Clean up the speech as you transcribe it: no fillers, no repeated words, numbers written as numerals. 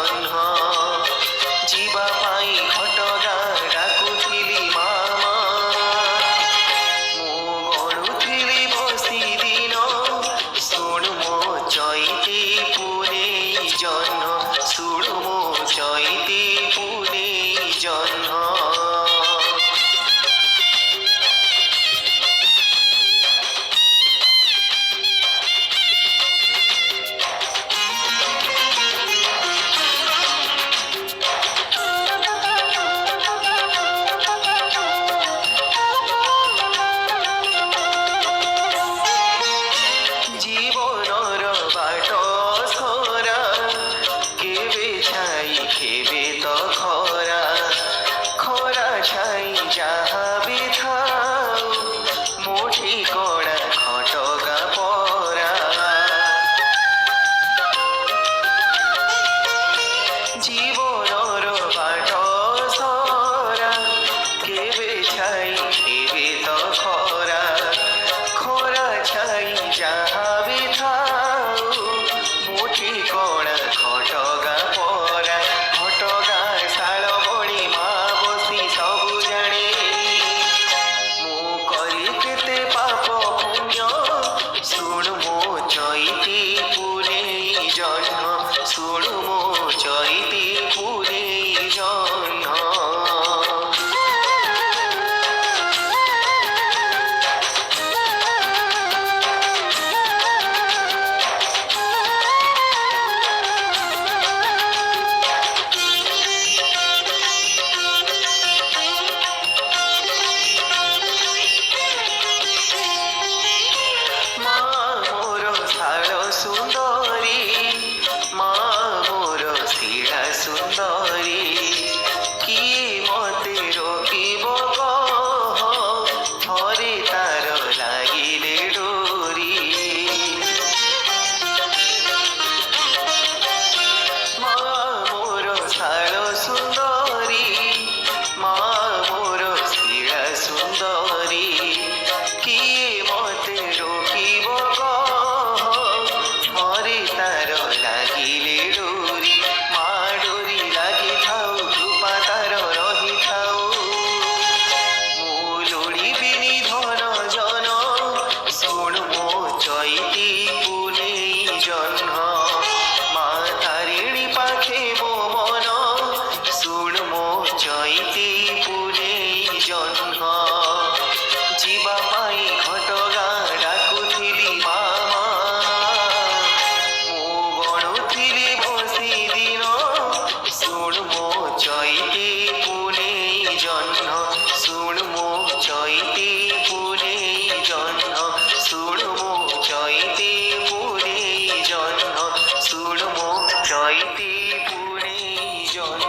ଜହ୍ନ ଯିବା ପାଇଁ ଘଟଗାଁ ଡାକୁଥିଲି ମାମା। ମୁଁ ଗଣୁଥିଲି ବସି ଦିନ ଶୁଣୁ ମୋ ଚଇତି ପୁନେଇ ଜହ୍ନ ଶୁଣୁ ମୋ ଚଇତି ପୁନେଇ ଜହ୍ନ। জীবনর বাট সরা কেবে ছাই কেবে তো খরা খরা ছাই যাহা বি থাও মোঠি কড়া ঘটগাঁ পরা। জীবনর বাট সরা কেবে ছাই কেবে তো খরা খরা ছাই যাহা বি থাও মোঠি কড়া ঘটগাঁ পরা। ঘটগাঁ শাଳ বଣି মা বସି ସବୁ ଜାଣେ ମୁଁ କରି କେତେ ପାପ ପୁଣ୍ୟ ଶୁଣୁ ମୋ ଚଇତି ପୁନେଇ ଜହ୍ନ ଶୁଣୁ ମୋ ଚଇତି ପୁନେଇ ଜହ୍ନ। মা মোর শাଳ সুন্দরী মা মোর শিଳା সুন্দরী কিଏ মতে ରୋକିବ କହ ଥରେ ତାର ଲାଗିଲେ ଡୋରି। মা মোর শাଳ সুন্দরী মা মোর শিଳା সুন্দরী কিଏ মতে ରୋକିବ କହ ଥରେ ତାର ଲାଗିଲେ ଡୋରି। ମା ଡୋରି ଲାଗିଥାଉ କୃପା ତାର ରହିଥାଉ ମୁଁ ଲୋଡ଼ିବିନି ଧନ ଜନ ଶୁଣୁ ମୋ ଚଇତି ପୁନେଇ ଜହ୍ନ। ମା ତାରିଣୀ ପାଖେ ମୋ ମନ ଶୁଣୁ ମୋ ଚଇତି ପୁନେଇ ଜହ୍ନ ଯିବା ପାଇଁ ଘଟଗାଁ ଡାକୁଥିଲି ମାମା। ମୁଁ ଗଣୁଥିଲି ବସି ଦିନ ଶୁଣୁ ମୋ ଚଇତି ପୁନେଇ ଜହ୍ନ ଶୁଣୁ ମୋ ଚଇତି ପୁନେଇ ଜହ୍ନ ଶୁଣୁ ମୋ ଚଇତି ପୁନେଇ ଜହ୍ନ ଶୁଣୁ ମୋ ଚଇତି ପୁନେଇ ଜହ୍ନ।